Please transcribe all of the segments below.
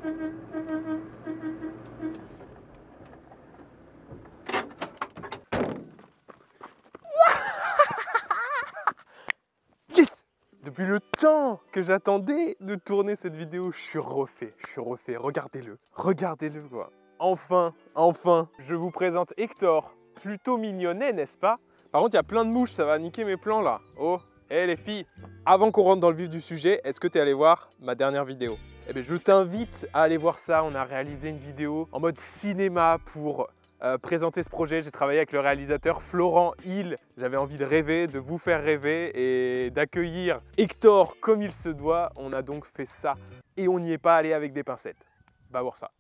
Yes! Depuis le temps que j'attendais de tourner cette vidéo, je suis refait, regardez-le quoi. Enfin, je vous présente Hector, plutôt mignonnet, n'est-ce pas? Par contre, il y a plein de mouches, ça va niquer mes plans là. Oh, hé les filles, avant qu'on rentre dans le vif du sujet, est-ce que tu es allé voir ma dernière vidéo? Eh bien, je t'invite à aller voir ça. On a réalisé une vidéo en mode cinéma pour présenter ce projet. J'ai travaillé avec le réalisateur Florent Hill. J'avais envie de rêver, de vous faire rêver et d'accueillir Hector comme il se doit. On a donc fait ça et on n'y est pas allé avec des pincettes. Va voir ça.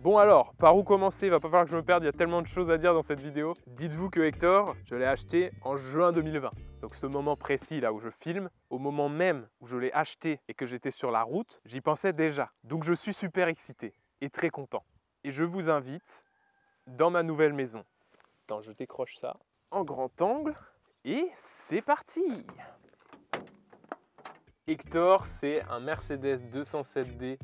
Bon alors, par où commencer? Il va pas falloir que je me perde, il y a tellement de choses à dire dans cette vidéo. Dites-vous que Hector, je l'ai acheté en juin 2020. Donc ce moment précis là où je filme, au moment même où je l'ai acheté et que j'étais sur la route, j'y pensais déjà. Donc je suis super excité et très content. Et je vous invite dans ma nouvelle maison. Attends, je décroche ça en grand angle et c'est parti! Hector, c'est un Mercedes 207D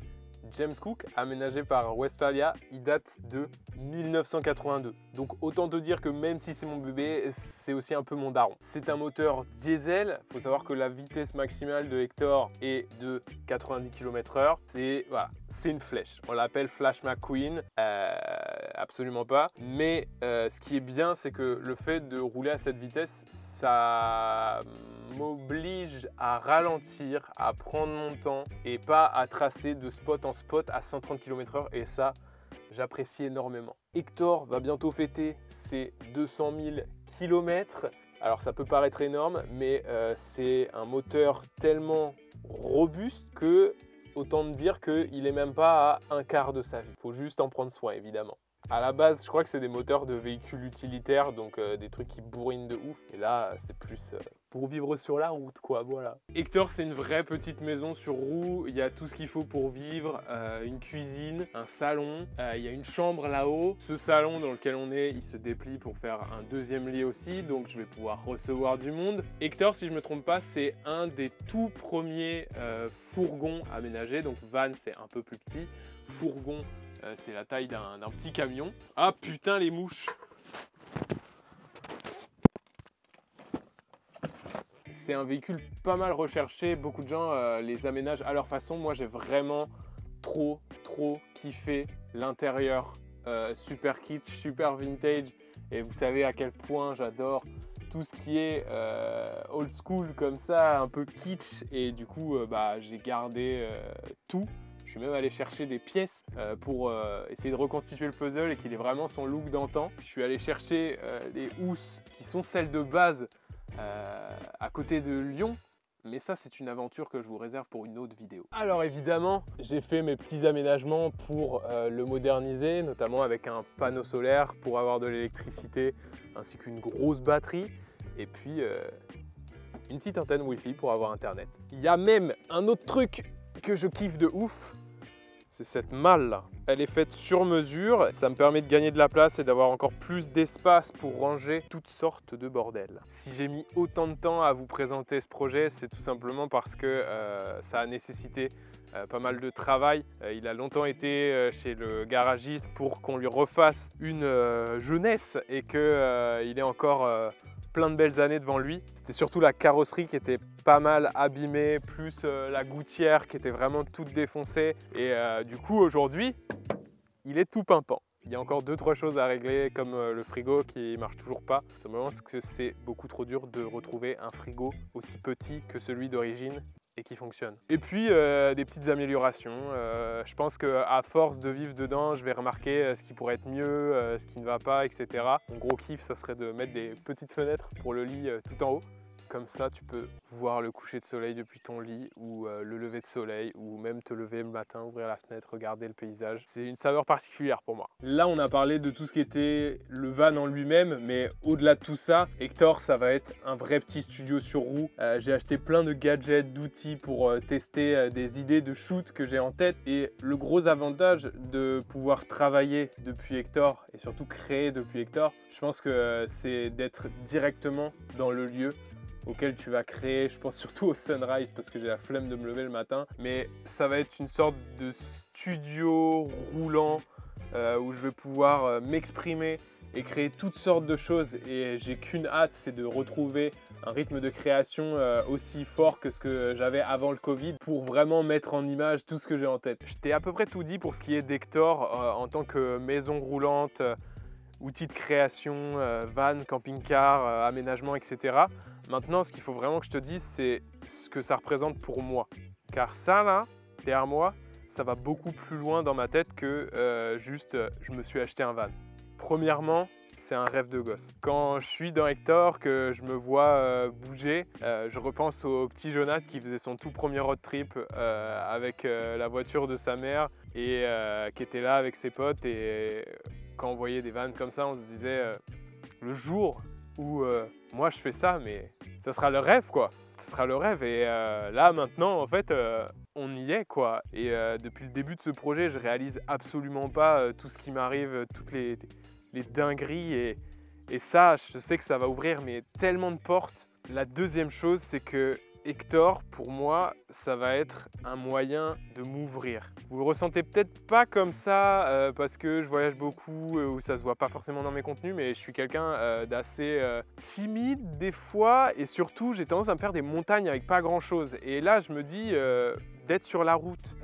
James Cook, aménagé par Westphalia. Il date de 1982. Donc autant te dire que même si c'est mon bébé, c'est aussi un peu mon daron. C'est un moteur diesel. Il faut savoir que la vitesse maximale de Hector est de 90 km/h. C'est voilà, c'est une flèche. On l'appelle Flash McQueen. Absolument pas. Mais ce qui est bien, c'est que le fait de rouler à cette vitesse, ça m'oblige à ralentir, à prendre mon temps et pas à tracer de spot en spot à 130 km/h et ça, j'apprécie énormément. Hector va bientôt fêter ses 200 000 km. Alors ça peut paraître énorme, mais c'est un moteur tellement robuste que autant me dire qu'il n'est même pas à un quart de sa vie. Il faut juste en prendre soin évidemment. À la base, je crois que c'est des moteurs de véhicules utilitaires, donc des trucs qui bourrinent de ouf. Et là, c'est plus pour vivre sur la route, quoi, voilà. Hector, c'est une vraie petite maison sur roues. Il y a tout ce qu'il faut pour vivre, une cuisine, un salon. Il y a une chambre là-haut. Ce salon dans lequel on est, il se déplie pour faire un deuxième lit aussi, donc je vais pouvoir recevoir du monde. Hector, si je ne me trompe pas, c'est un des tout premiers fourgons aménagés. Donc van, c'est un peu plus petit. Fourgon, c'est la taille d'un petit camion. Ah putain les mouches! C'est un véhicule pas mal recherché, beaucoup de gens les aménagent à leur façon. Moi j'ai vraiment trop kiffé l'intérieur. Super kitsch, super vintage. Et vous savez à quel point j'adore tout ce qui est old school comme ça, un peu kitsch. Et du coup j'ai gardé tout. Je suis même allé chercher des pièces pour essayer de reconstituer le puzzle et qu'il ait vraiment son look d'antan. Je suis allé chercher les housses qui sont celles de base à côté de Lyon. Mais ça, c'est une aventure que je vous réserve pour une autre vidéo. Alors évidemment, j'ai fait mes petits aménagements pour le moderniser, notamment avec un panneau solaire pour avoir de l'électricité, ainsi qu'une grosse batterie. Et puis, une petite antenne Wi-Fi pour avoir Internet. Il y a même un autre truc que je kiffe de ouf. C'est cette malle là. Elle est faite sur mesure, ça me permet de gagner de la place et d'avoir encore plus d'espace pour ranger toutes sortes de bordel. Si j'ai mis autant de temps à vous présenter ce projet, c'est tout simplement parce que ça a nécessité pas mal de travail. Il a longtemps été chez le garagiste pour qu'on lui refasse une jeunesse et qu'il ait encore plein de belles années devant lui. C'était surtout la carrosserie qui était pas mal abîmée, plus la gouttière qui était vraiment toute défoncée. Et du coup, aujourd'hui, il est tout pimpant. Il y a encore 2-3 choses à régler, comme le frigo qui marche toujours pas. Simplement parce que c'est beaucoup trop dur de retrouver un frigo aussi petit que celui d'origine et qui fonctionne. Et puis des petites améliorations. Je pense qu'à force de vivre dedans, je vais remarquer ce qui pourrait être mieux, ce qui ne va pas, etc. Mon gros kiff, ça serait de mettre des petites fenêtres pour le lit tout en haut. Comme ça, tu peux voir le coucher de soleil depuis ton lit ou le lever de soleil ou même te lever le matin, ouvrir la fenêtre, regarder le paysage. C'est une saveur particulière pour moi. Là, on a parlé de tout ce qui était le van en lui-même, mais au-delà de tout ça, Hector, ça va être un vrai petit studio sur roue. J'ai acheté plein de gadgets, d'outils pour tester des idées de shoot que j'ai en tête. Et le gros avantage de pouvoir travailler depuis Hector et surtout créer depuis Hector, je pense que c'est d'être directement dans le lieu. auquel tu vas créer. Je pense surtout au sunrise parce que j'ai la flemme de me lever le matin. Mais ça va être une sorte de studio roulant où je vais pouvoir m'exprimer et créer toutes sortes de choses. Et j'ai qu'une hâte, c'est de retrouver un rythme de création aussi fort que ce que j'avais avant le Covid pour vraiment mettre en image tout ce que j'ai en tête. Je t'ai à peu près tout dit pour ce qui est d'Hector en tant que maison roulante, outils de création, van, camping-car, aménagement, etc. Maintenant, ce qu'il faut vraiment que je te dise, c'est ce que ça représente pour moi. Car ça, là, derrière moi, ça va beaucoup plus loin dans ma tête que juste je me suis acheté un van. Premièrement, c'est un rêve de gosse. Quand je suis dans Hector, que je me vois bouger, je repense au petit Jonathan qui faisait son tout premier road trip avec la voiture de sa mère et qui était là avec ses potes. Et quand on voyait des vannes comme ça, on se disait le jour où moi je fais ça, mais ça sera le rêve quoi. Ça sera le rêve. Et là maintenant, en fait, on y est quoi. Et depuis le début de ce projet, je réalise absolument pas tout ce qui m'arrive, toutes les dingueries et ça, je sais que ça va ouvrir mais tellement de portes. La deuxième chose, c'est que Hector, pour moi, ça va être un moyen de m'ouvrir. Vous le ressentez peut-être pas comme ça parce que je voyage beaucoup ou ça se voit pas forcément dans mes contenus, mais je suis quelqu'un d'assez timide des fois et surtout j'ai tendance à me faire des montagnes avec pas grand chose. Et là, je me dis d'être sur la route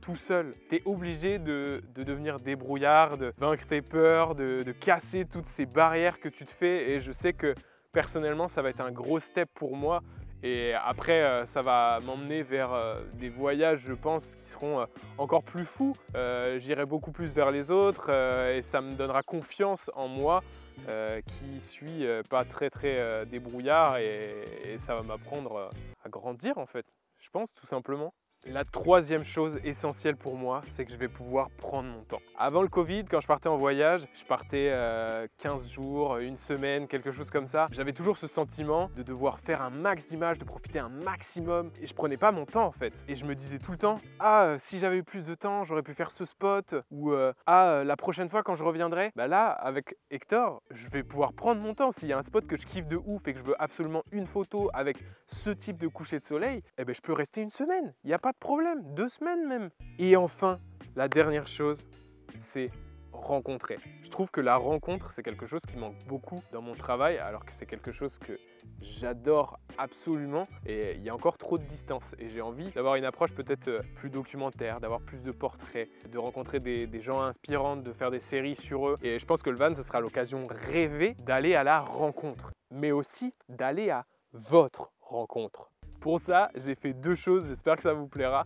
tout seul, tu es obligé de devenir débrouillard, de vaincre tes peurs, de casser toutes ces barrières que tu te fais et je sais que personnellement, ça va être un gros step pour moi. Et après, ça va m'emmener vers des voyages, je pense, qui seront encore plus fous. J'irai beaucoup plus vers les autres et ça me donnera confiance en moi qui suis pas très débrouillard et ça va m'apprendre à grandir en fait, je pense tout simplement. La troisième chose essentielle pour moi, c'est que je vais pouvoir prendre mon temps. Avant le Covid, quand je partais en voyage, je partais 15 jours, une semaine, quelque chose comme ça. J'avais toujours ce sentiment de devoir faire un max d'images, de profiter un maximum. Et je prenais pas mon temps en fait. Et je me disais tout le temps, si j'avais eu plus de temps, j'aurais pu faire ce spot. Ou la prochaine fois quand je reviendrai, bah là, avec Hector, je vais pouvoir prendre mon temps. S'il y a un spot que je kiffe de ouf et que je veux absolument une photo avec ce type de coucher de soleil, eh ben, je peux rester une semaine. Il n'y a pas de problème, 2 semaines même. Et enfin, la dernière chose, c'est rencontrer. Je trouve que la rencontre, c'est quelque chose qui manque beaucoup dans mon travail, alors que c'est quelque chose que j'adore absolument. Et il y a encore trop de distance. Et j'ai envie d'avoir une approche peut-être plus documentaire, d'avoir plus de portraits, de rencontrer des gens inspirants, de faire des séries sur eux. Et je pense que le van, ce sera l'occasion rêvée d'aller à la rencontre, mais aussi d'aller à votre rencontre. Pour ça, j'ai fait 2 choses, j'espère que ça vous plaira.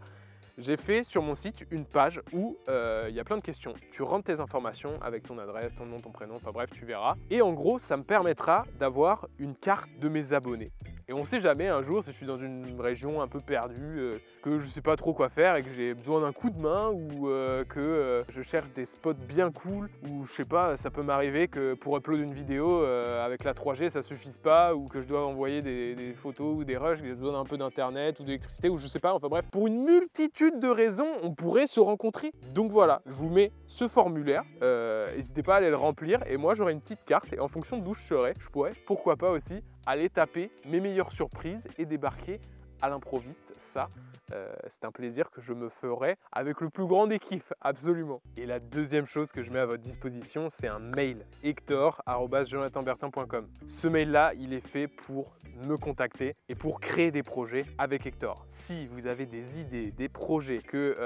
J'ai fait sur mon site une page où il y a plein de questions. Tu rentres tes informations avec ton adresse, ton nom, ton prénom, enfin bref, tu verras. Et en gros, ça me permettra d'avoir une carte de mes abonnés. Et on ne sait jamais, un jour, si je suis dans une région un peu perdue, que je ne sais pas trop quoi faire et que j'ai besoin d'un coup de main ou que je cherche des spots bien cool ou je sais pas, ça peut m'arriver que pour upload une vidéo avec la 3G, ça ne suffise pas ou que je dois envoyer des photos ou des rushs, que j'ai besoin d'un peu d'internet ou d'électricité ou je sais pas, enfin bref. Pour une multitude de raisons, on pourrait se rencontrer. Donc voilà, je vous mets ce formulaire, n'hésitez pas à aller le remplir et moi j'aurai une petite carte et en fonction d'où je serai, je pourrais, pourquoi pas aussi, aller taper mes meilleures surprises et débarquer à l'improviste. Ça, c'est un plaisir que je me ferai avec le plus grand des kiffs, absolument. Et la deuxième chose que je mets à votre disposition, c'est un mail, hector@jonathanbertin.com. Ce mail-là, il est fait pour me contacter et pour créer des projets avec Hector. Si vous avez des idées, des projets, que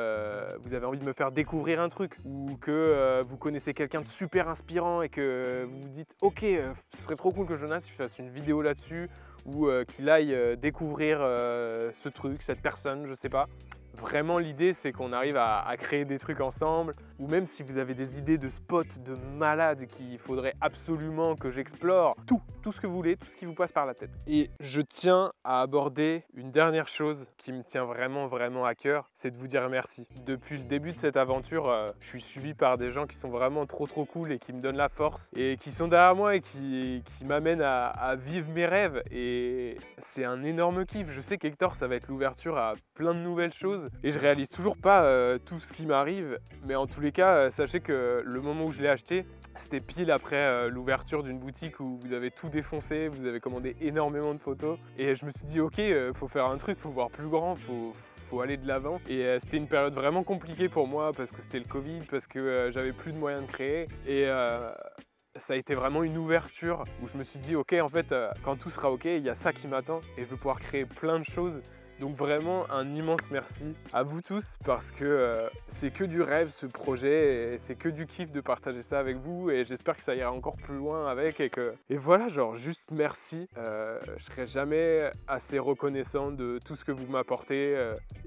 vous avez envie de me faire découvrir un truc ou que vous connaissez quelqu'un de super inspirant et que vous vous dites « Ok, ce serait trop cool que Jonas fasse une vidéo là-dessus » ou qu'il aille découvrir ce truc, cette personne, je sais pas. Vraiment, l'idée, c'est qu'on arrive à créer des trucs ensemble, ou même si vous avez des idées de spots de malades qu'il faudrait absolument que j'explore, tout ce que vous voulez, tout ce qui vous passe par la tête. Et je tiens à aborder une dernière chose qui me tient vraiment à cœur, c'est de vous dire merci. Depuis le début de cette aventure, je suis suivi par des gens qui sont vraiment trop cool et qui me donnent la force et qui sont derrière moi et qui m'amènent à vivre mes rêves. Et c'est un énorme kiff. Je sais qu'Hector, ça va être l'ouverture à plein de nouvelles choses. chose et je réalise toujours pas tout ce qui m'arrive. Mais en tous les cas, sachez que le moment où je l'ai acheté, c'était pile après l'ouverture d'une boutique où vous avez tout défoncé, vous avez commandé énormément de photos. Et je me suis dit, ok, faut faire un truc, faut voir plus grand, faut aller de l'avant. Et c'était une période vraiment compliquée pour moi parce que c'était le Covid, parce que j'avais plus de moyens de créer. Et ça a été vraiment une ouverture où je me suis dit, ok, en fait, quand tout sera ok, il y a ça qui m'attend et je vais pouvoir créer plein de choses. Donc vraiment un immense merci à vous tous parce que c'est que du rêve ce projet et c'est que du kiff de partager ça avec vous et j'espère que ça ira encore plus loin avec et voilà, genre juste merci. Je serai jamais assez reconnaissant de tout ce que vous m'apportez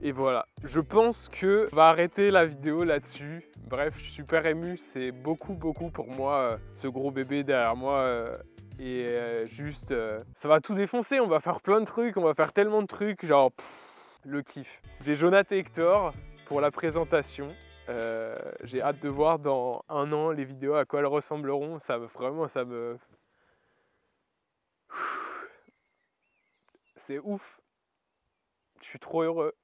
et voilà. Je pense que on va arrêter la vidéo là-dessus. Bref, je suis super ému, c'est beaucoup pour moi ce gros bébé derrière moi. Juste, ça va tout défoncer, on va faire plein de trucs, on va faire tellement de trucs, genre le kiff. C'était Jonathan Hector pour la présentation. J'ai hâte de voir dans 1 an les vidéos à quoi elles ressembleront. Ça me... C'est ouf. Je suis trop heureux.